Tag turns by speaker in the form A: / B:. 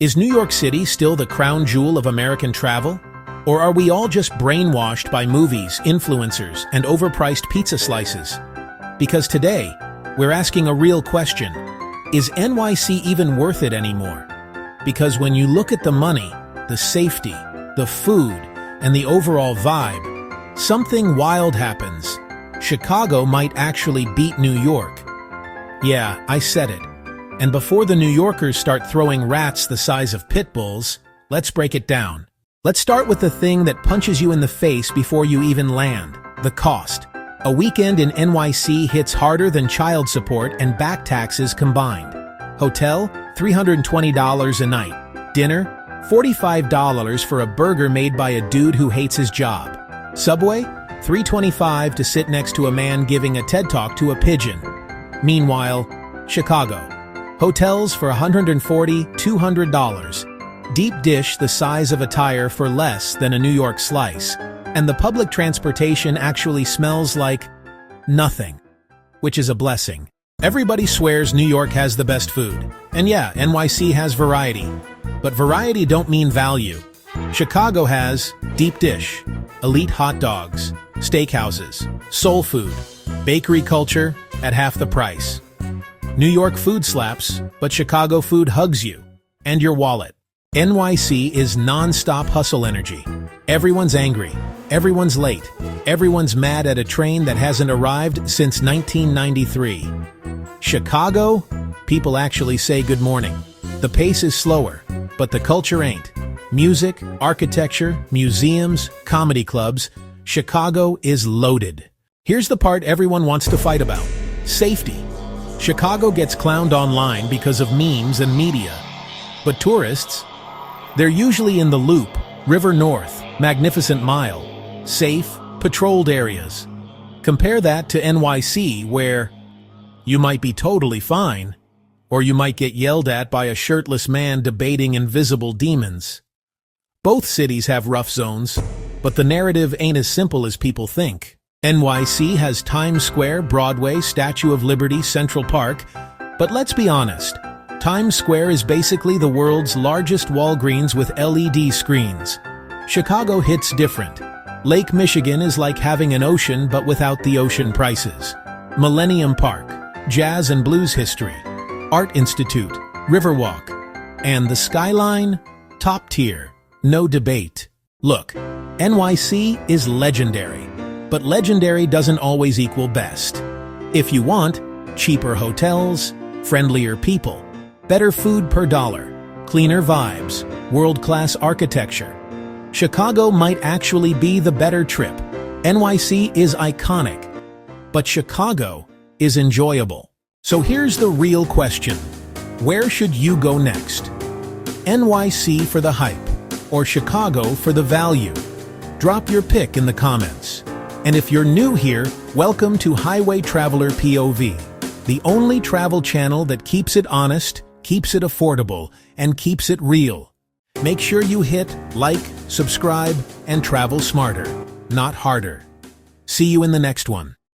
A: Is New York City still the crown jewel of American travel? Or are we all just brainwashed by movies, influencers, and overpriced pizza slices? Because today, we're asking a real question. Is NYC even worth it anymore? Because when you look at the money, the safety, the food, and the overall vibe, something wild happens. Chicago might actually beat New York. Yeah, I said it. And before the New Yorkers start throwing rats the size of pit bulls, let's break it down. Let's start with the thing that punches you in the face before you even land, the cost. A weekend in NYC hits harder than child support and back taxes combined. Hotel, $320 a night. Dinner, $45 for a burger made by a dude who hates his job. Subway, $3.25 to sit next to a man giving a TED Talk to a pigeon. Meanwhile, Chicago. Hotels for $140, $200. Deep dish the size of a tire for less than a New York slice. And the public transportation actually smells like nothing, which is a blessing. Everybody swears New York has the best food. And yeah, NYC has variety. But variety don't mean value. Chicago has deep dish, elite hot dogs, steakhouses, soul food, bakery culture at half the price. New York food slaps, but Chicago food hugs you and your wallet. NYC is non-stop hustle energy. Everyone's angry, everyone's late, everyone's mad at a train that hasn't arrived since 1993. Chicago, people actually say good morning. The pace is slower, but the culture ain't. Music, architecture, museums, comedy clubs, Chicago is loaded. Here's the part everyone wants to fight about: safety. Chicago gets clowned online because of memes and media. But tourists, they're usually in the Loop, River North, Magnificent Mile, safe, patrolled areas. Compare that to NYC, where you might be totally fine, or you might get yelled at by a shirtless man debating invisible demons. Both cities have rough zones, but the narrative ain't as simple as people think. NYC has Times Square, Broadway, Statue of Liberty, Central Park, but let's be honest, Times Square is basically the world's largest Walgreens with LED screens. Chicago hits different. Lake Michigan is like having an ocean but without the ocean prices. Millennium Park, jazz and blues history, Art Institute, Riverwalk, and the skyline, top tier, no debate. Look, NYC is legendary. But legendary doesn't always equal best. If you want, cheaper hotels, friendlier people, better food per dollar, cleaner vibes, world-class architecture, Chicago might actually be the better trip. NYC is iconic, but Chicago is enjoyable. So here's the real question. Where should you go next? NYC for the hype, or Chicago for the value? Drop your pick in the comments. And if you're new here, welcome to Highway Traveler POV, the only travel channel that keeps it honest, keeps it affordable, and keeps it real. Make sure you hit like, subscribe, and travel smarter, not harder. See you in the next one.